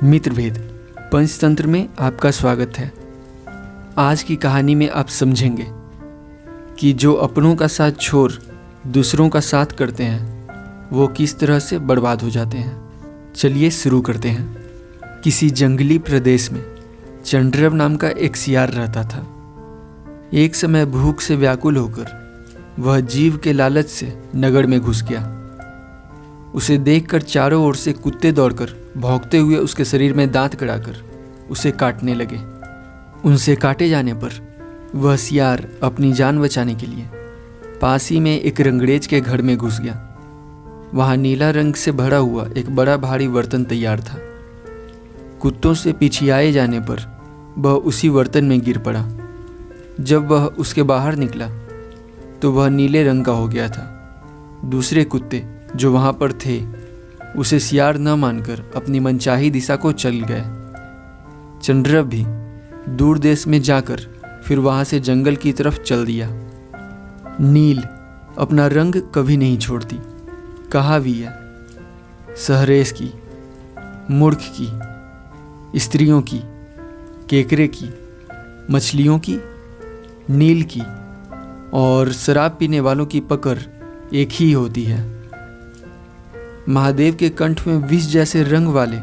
मित्रभेद पंचतंत्र में आपका स्वागत है। आज की कहानी में आप समझेंगे कि जो अपनों का साथ छोड़ दूसरों का साथ करते हैं वो किस तरह से बर्बाद हो जाते हैं। चलिए शुरू करते हैं। किसी जंगली प्रदेश में चंड्रव नाम का एक सियार रहता था। एक समय भूख से व्याकुल होकर वह जीव के लालच से नगर में घुस गया। उसे देखकर चारों ओर से कुत्ते दौड़कर भौंकते हुए उसके शरीर में दांत गड़ाकर उसे काटने लगे। उनसे काटे जाने पर वह सियार अपनी जान बचाने के लिए पास ही में एक रंगरेज के घर में घुस गया। वहाँ नीला रंग से भरा हुआ एक बड़ा भारी बर्तन तैयार था। कुत्तों से पिछियाए जाने पर वह उसी बर्तन में गिर पड़ा। जब वह उसके बाहर निकला तो वह नीले रंग का हो गया था। दूसरे कुत्ते जो वहाँ पर थे उसे सियार न मानकर अपनी मनचाही दिशा को चल गए। चंड्रव भी दूर देश में जाकर फिर वहाँ से जंगल की तरफ चल दिया। नील अपना रंग कभी नहीं छोड़ती। कहा भी है, सहरेश की, मूर्ख की, स्त्रियों की, केकरे की, मछलियों की, नील की और शराब पीने वालों की पकड़ एक ही होती है। महादेव के कंठ में विष जैसे रंग वाले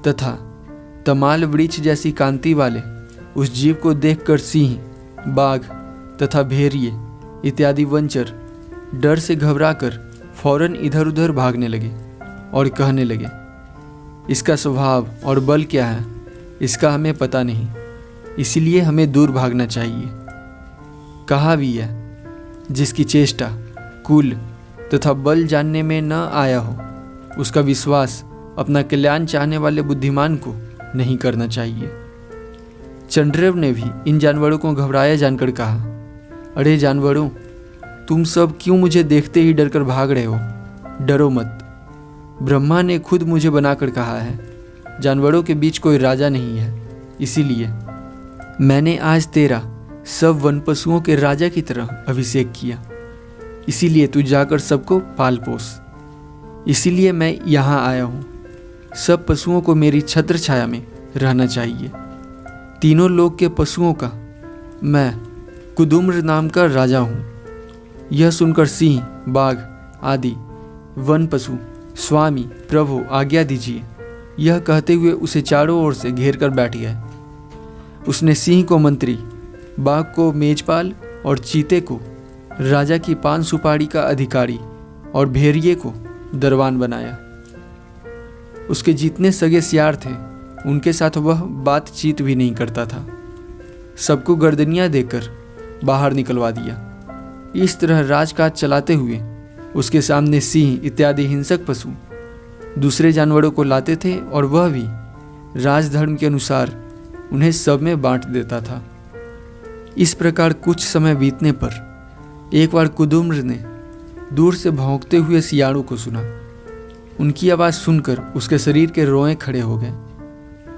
तथा तमाल वृक्ष जैसी कांति वाले उस जीव को देखकर सिंह, बाघ तथा भेड़िए इत्यादि वनचर डर से घबराकर फौरन इधर उधर भागने लगे और कहने लगे, इसका स्वभाव और बल क्या है इसका हमें पता नहीं, इसलिए हमें दूर भागना चाहिए। कहा भी है, जिसकी चेष्टा कुल तथा बल जानने में न आया हो उसका विश्वास अपना कल्याण चाहने वाले बुद्धिमान को नहीं करना चाहिए। चंड्रव ने भी इन जानवरों को घबराया जानकर कहा, अरे जानवरों, तुम सब क्यों मुझे देखते ही डरकर भाग रहे हो? डरो मत। ब्रह्मा ने खुद मुझे बनाकर कहा है, जानवरों के बीच कोई राजा नहीं है, इसीलिए मैंने आज तेरा सब वन पशुओं के राजा की तरह अभिषेक किया। इसीलिए तू जाकर सबको पाल पोस। इसीलिए मैं यहाँ आया हूँ। सब पशुओं को मेरी छत्र छाया में रहना चाहिए। तीनों लोक के पशुओं का मैं कुदुम्र नाम का राजा हूँ। यह सुनकर सिंह, बाघ आदि वन पशु, स्वामी प्रभु आज्ञा दीजिए, यह कहते हुए उसे चारों ओर से घेर कर बैठ गए। उसने सिंह को मंत्री, बाघ को मेजपाल और चीते को राजा की पान सुपारी का अधिकारी और भेड़िए को दरबान बनाया। उसके जितने सगे सियार थे उनके साथ वह बातचीत भी नहीं करता था। सबको गर्दनियाँ देकर बाहर निकलवा दिया। इस तरह राजकाज चलाते हुए उसके सामने सिंह इत्यादि हिंसक पशु दूसरे जानवरों को लाते थे और वह भी राजधर्म के अनुसार उन्हें सब में बांट देता था। इस प्रकार कुछ समय बीतने पर एक बार कुदुम्र ने दूर से भौंकते हुए सियारों को सुना। उनकी आवाज़ सुनकर उसके शरीर के रोए खड़े हो गए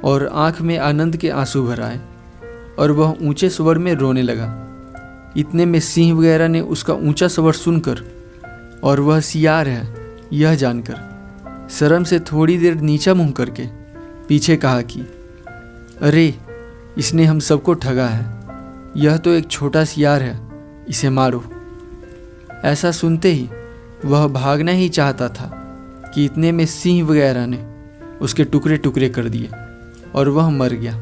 और आंख में आनंद के आंसू भर आए और वह ऊंचे स्वर में रोने लगा। इतने में सिंह वगैरह ने उसका ऊंचा स्वर सुनकर और वह सियार है यह जानकर शर्म से थोड़ी देर नीचा मुंह करके पीछे कहा कि अरे, इसने हम सबको ठगा है। यह तो एक छोटा सियार है, इसे मारो। ऐसा सुनते ही वह भागना ही चाहता था कि इतने में सिंह वगैरह ने उसके टुकड़े टुकड़े कर दिए और वह मर गया।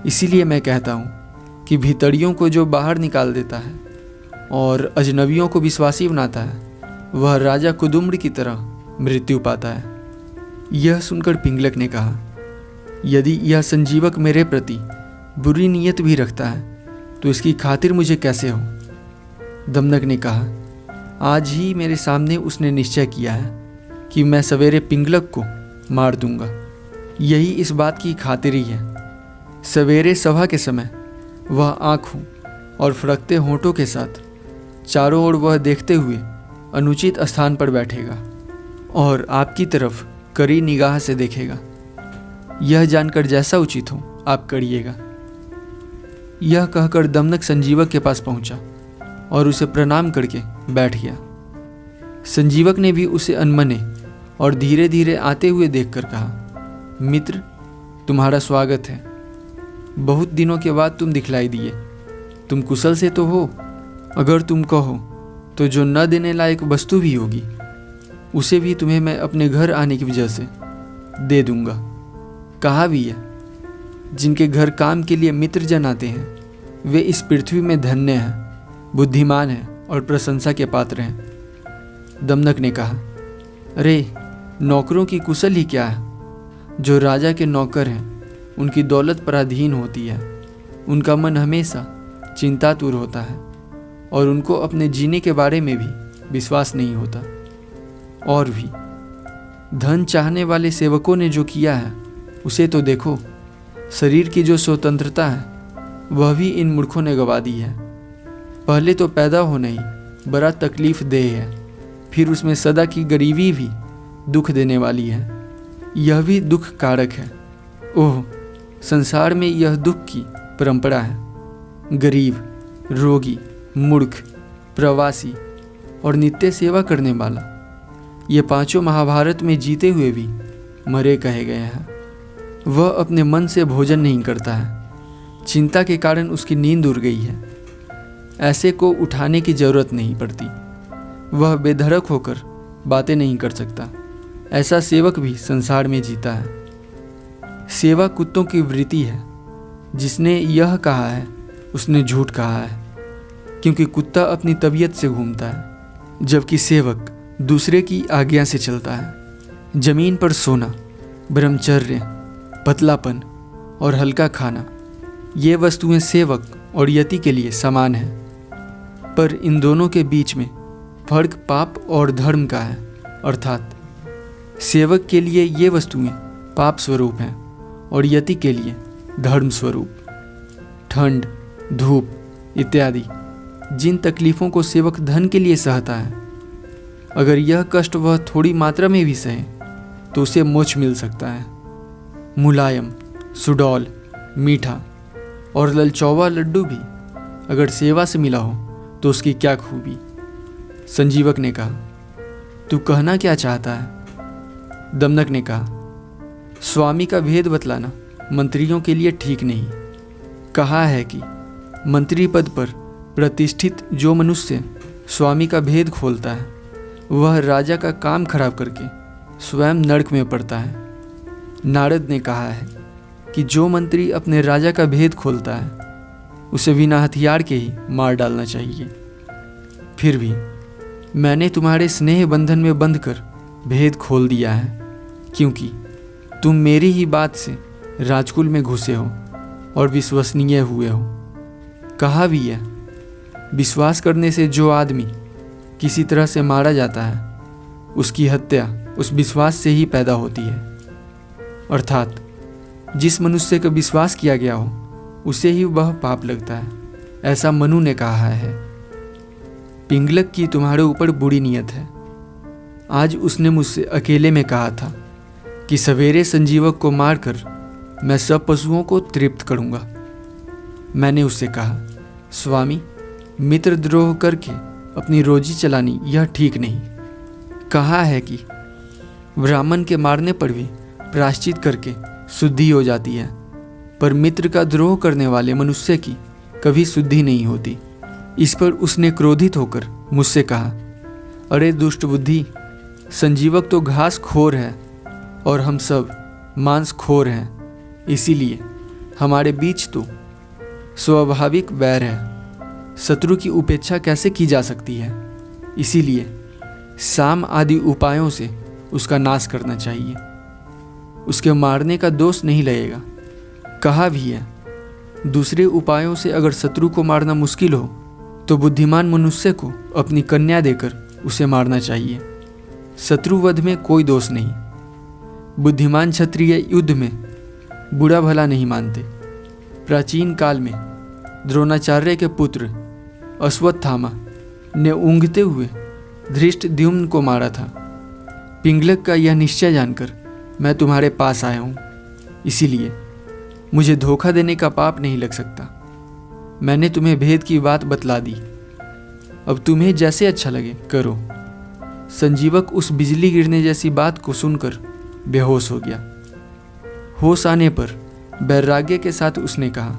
इसीलिए मैं कहता हूँ कि भीतरियों को जो बाहर निकाल देता है और अजनबियों को विश्वासी बनाता है वह राजा कुदुम्र की तरह मृत्यु पाता है। यह सुनकर पिंगलक ने कहा, यदि यह संजीवक मेरे प्रति बुरी नीयत भी रखता है तो इसकी खातिर मुझे कैसे हो? दमनक ने कहा, आज ही मेरे सामने उसने निश्चय किया है कि मैं सवेरे पिंगलक को मार दूंगा। यही इस बात की खातिर ही है। सवेरे सभा के समय वह आँखों और फड़कते होंठों के साथ चारों ओर वह देखते हुए अनुचित स्थान पर बैठेगा और आपकी तरफ कड़ी निगाह से देखेगा। यह जानकर जैसा उचित हो आप करिएगा। यह कहकर दमनक संजीवक के पास पहुंचा और उसे प्रणाम करके बैठ गया। संजीवक ने भी उसे अनमने और धीरे धीरे आते हुए देखकर कहा, मित्र, तुम्हारा स्वागत है। बहुत दिनों के बाद तुम दिखलाई दिए। तुम कुशल से तो हो? अगर तुम कहो तो जो न देने लायक वस्तु भी होगी उसे भी तुम्हें मैं अपने घर आने की वजह से दे दूंगा। कहा भी है, जिनके घर काम के लिए मित्र जन आते हैं वे इस पृथ्वी में धन्य हैं, बुद्धिमान हैं और प्रशंसा के पात्र हैं। दमनक ने कहा, अरे नौकरों की कुशल ही क्या है। जो राजा के नौकर हैं उनकी दौलत पराधीन होती है। उनका मन हमेशा चिंतातुर होता है और उनको अपने जीने के बारे में भी विश्वास नहीं होता। और भी धन चाहने वाले सेवकों ने जो किया है उसे तो देखो। शरीर की जो स्वतंत्रता है वह भी इन मूर्खों ने गवा दी है। पहले तो पैदा होना ही बड़ा तकलीफ देह है, फिर उसमें सदा की गरीबी भी दुख देने वाली है। यह भी दुख कारक है। ओह, संसार में यह दुख की परंपरा है। गरीब, रोगी, मूर्ख, प्रवासी और नित्य सेवा करने वाला, ये पांचों महाभारत में जीते हुए भी मरे कहे गए हैं। वह अपने मन से भोजन नहीं करता है। चिंता के कारण उसकी नींद उड़ गई है। ऐसे को उठाने की जरूरत नहीं पड़ती। वह बेधड़क होकर बातें नहीं कर सकता। ऐसा सेवक भी संसार में जीता है। सेवा कुत्तों की वृत्ति है। जिसने यह कहा है उसने झूठ कहा है, क्योंकि कुत्ता अपनी तबीयत से घूमता है जबकि सेवक दूसरे की आज्ञा से चलता है। जमीन पर सोना, ब्रह्मचर्य, पतलापन और हल्का खाना, ये वस्तुएं सेवक और यति के लिए समान हैं। पर इन दोनों के बीच में फर्क पाप और धर्म का है। अर्थात सेवक के लिए ये वस्तुएं पाप स्वरूप हैं और यति के लिए धर्म स्वरूप। ठंड, धूप इत्यादि जिन तकलीफ़ों को सेवक धन के लिए सहता है, अगर यह कष्ट वह थोड़ी मात्रा में भी सहे तो उसे मोक्ष मिल सकता है। मुलायम, सुडौल, मीठा और ललचौवा लड्डू भी अगर सेवा से मिला हो तो उसकी क्या खूबी। संजीवक ने कहा, तू कहना क्या चाहता है? दमनक ने कहा, स्वामी का भेद बतलाना मंत्रियों के लिए ठीक नहीं। कहा है कि मंत्री पद पर प्रतिष्ठित जो मनुष्य स्वामी का भेद खोलता है वह राजा का काम खराब करके स्वयं नरक में पड़ता है। नारद ने कहा है कि जो मंत्री अपने राजा का भेद खोलता है उसे बिना हथियार के ही मार डालना चाहिए। फिर भी मैंने तुम्हारे स्नेह बंधन में बंधकर भेद खोल दिया है, क्योंकि तुम मेरी ही बात से राजकुल में घुसे हो और विश्वसनीय हुए हो। कहा भी है, विश्वास करने से जो आदमी किसी तरह से मारा जाता है उसकी हत्या उस विश्वास से ही पैदा होती है। अर्थात जिस मनुष्य का विश्वास किया गया हो उसे ही वह पाप लगता है, ऐसा मनु ने कहा है। पिंगलक की तुम्हारे ऊपर बुरी नीयत है। आज उसने मुझसे अकेले में कहा था कि सवेरे संजीवक को मारकर मैं सब पशुओं को तृप्त करूंगा। मैंने उससे कहा, स्वामी, मित्रद्रोह करके अपनी रोजी चलानी यह ठीक नहीं। कहा है कि ब्राह्मण के मारने पर भी प्रायश्चित करके शुद्धि हो जाती है, पर मित्र का द्रोह करने वाले मनुष्य की कभी शुद्धि नहीं होती। इस पर उसने क्रोधित होकर मुझसे कहा, अरे दुष्ट बुद्धि, संजीवक तो घास खोर है और हम सब मांस खोर हैं, इसीलिए हमारे बीच तो स्वाभाविक वैर है। शत्रु की उपेक्षा कैसे की जा सकती है? इसीलिए साम आदि उपायों से उसका नाश करना चाहिए। उसके मारने का दोष नहीं लगेगा। कहा भी है, दूसरे उपायों से अगर शत्रु को मारना मुश्किल हो तो बुद्धिमान मनुष्य को अपनी कन्या देकर उसे मारना चाहिए। शत्रुवध में कोई दोष नहीं। बुद्धिमान क्षत्रिय युद्ध में बुरा भला नहीं मानते। प्राचीन काल में द्रोणाचार्य के पुत्र अश्वत्थामा ने ऊँघते हुए धृष्टद्युम्न को मारा था। पिंगलक का यह निश्चय जानकर मैं तुम्हारे पास आया हूँ, इसीलिए मुझे धोखा देने का पाप नहीं लग सकता। मैंने तुम्हें भेद की बात बतला दी, अब तुम्हें जैसे अच्छा लगे करो। संजीवक उस बिजली गिरने जैसी बात को सुनकर बेहोश हो गया। होश आने पर वैराग्य के साथ उसने कहा,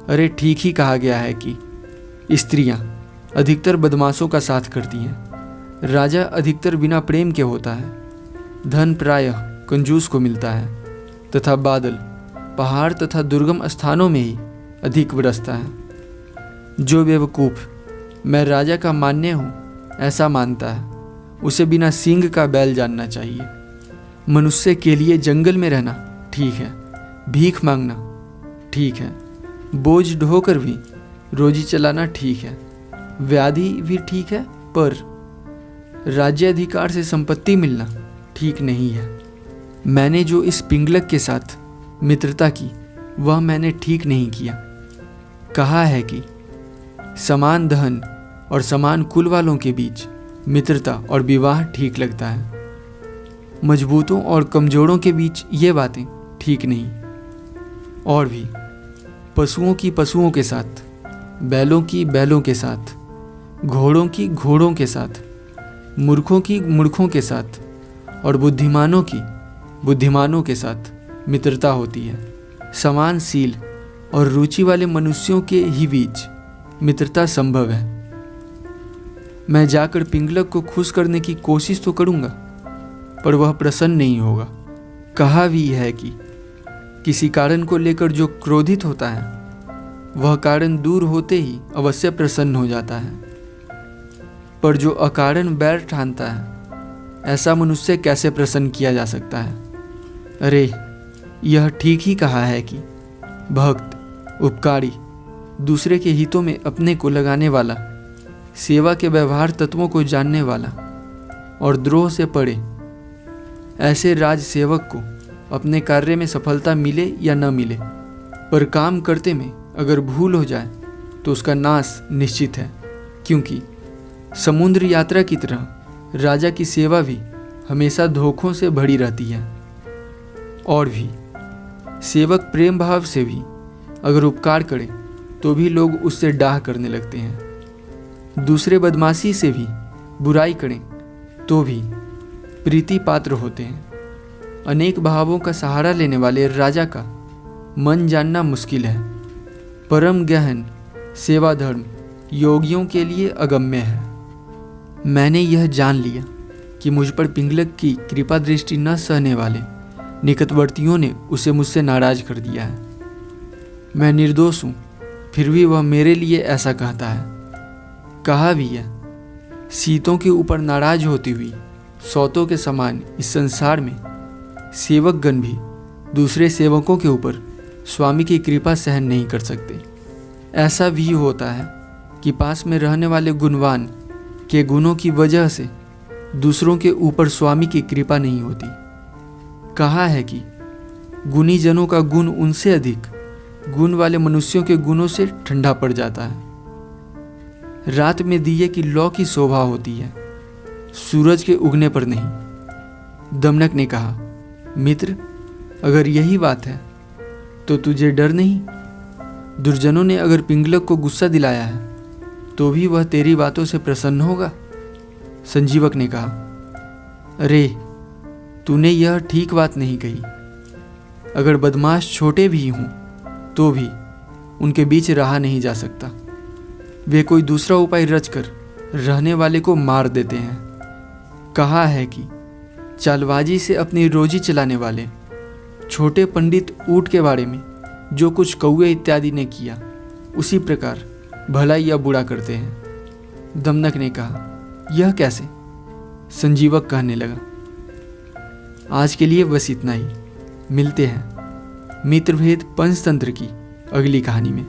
अरे ठीक ही कहा गया है कि स्त्रियां अधिकतर बदमाशों का साथ करती हैं, राजा अधिकतर बिना प्रेम के होता है, धन प्रायः कंजूस को मिलता है, तथा बादल पहाड़ तथा दुर्गम स्थानों में ही अधिक बरसता है। जो बेवकूफ़ मैं राजा का मान्य हूँ ऐसा मानता है, उसे बिना सींग का बैल जानना चाहिए। मनुष्य के लिए जंगल में रहना ठीक है, भीख मांगना ठीक है, बोझ ढोकर भी रोजी चलाना ठीक है, व्याधि भी ठीक है, पर राज्याधिकार से संपत्ति मिलना ठीक नहीं है। मैंने जो इस पिंगलक के साथ मित्रता की वह मैंने ठीक नहीं किया। कहा है कि समान धन और समान कुल वालों के बीच मित्रता और विवाह ठीक लगता है, मजबूतों और कमजोरों के बीच ये बातें ठीक नहीं। और भी पशुओं की पशुओं के साथ, बैलों की बैलों के साथ, घोड़ों की घोड़ों के साथ, मूर्खों की मूर्खों के साथ और बुद्धिमानों की बुद्धिमानों के साथ मित्रता होती है। समान सील और रुचि वाले मनुष्यों के ही बीच मित्रता संभव है। मैं जाकर पिंगलक को खुश करने की कोशिश तो करूंगा, पर वह प्रसन्न नहीं होगा। कहा भी है कि किसी कारण को लेकर जो क्रोधित होता है वह कारण दूर होते ही अवश्य प्रसन्न हो जाता है, पर जो अकारण बैर ठानता है ऐसा मनुष्य कैसे प्रसन्न किया जा सकता है। अरे यह ठीक ही कहा है कि भक्त, उपकारी, दूसरे के हितों में अपने को लगाने वाला, सेवा के व्यवहार तत्वों को जानने वाला और द्रोह से परे ऐसे राज सेवक को अपने कार्य में सफलता मिले या न मिले, पर काम करते में अगर भूल हो जाए तो उसका नाश निश्चित है, क्योंकि समुद्र यात्रा की तरह राजा की सेवा भी हमेशा धोखों से भरी रहती है। और भी सेवक प्रेम भाव से भी अगर उपकार करे तो भी लोग उससे डाह करने लगते हैं। दूसरे बदमाशी से भी बुराई करें तो भी प्रीति पात्र होते हैं। अनेक भावों का सहारा लेने वाले राजा का मन जानना मुश्किल है। परम गहन सेवा धर्म योगियों के लिए अगम्य है। मैंने यह जान लिया कि मुझ पर पिंगलक की कृपा दृष्टि न सहने वाले निकटवर्तियों ने उसे मुझसे नाराज कर दिया है। मैं निर्दोष हूँ, फिर भी वह मेरे लिए ऐसा कहता है। कहा भी है, सीतों के ऊपर नाराज होती हुई सौतों के समान इस संसार में सेवकगण भी दूसरे सेवकों के ऊपर स्वामी की कृपा सहन नहीं कर सकते। ऐसा भी होता है कि पास में रहने वाले गुणवान के गुणों की वजह से दूसरों के ऊपर स्वामी की कृपा नहीं होती। कहा है कि गुणी जनों का गुण उनसे अधिक गुण वाले मनुष्यों के गुणों से ठंडा पड़ जाता है। रात में दिए की लौ की शोभा होती है, सूरज के उगने पर नहीं। दमनक ने कहा, मित्र, अगर यही बात है तो तुझे डर नहीं। दुर्जनों ने अगर पिंगलक को गुस्सा दिलाया है तो भी वह तेरी बातों से प्रसन्न होगा। संजीवक ने कहा, अरे तूने यह ठीक बात नहीं कही। अगर बदमाश छोटे भी हों तो भी उनके बीच रहा नहीं जा सकता। वे कोई दूसरा उपाय रचकर रहने वाले को मार देते हैं। कहा है कि चालबाजी से अपनी रोजी चलाने वाले छोटे पंडित ऊंट के बारे में जो कुछ कौवे इत्यादि ने किया उसी प्रकार भला या बुरा करते हैं। दमनक ने कहा, यह कैसे? संजीवक कहने लगा, आज के लिए बस इतना ही। मिलते हैं मित्रभेद पंचतंत्र की अगली कहानी में।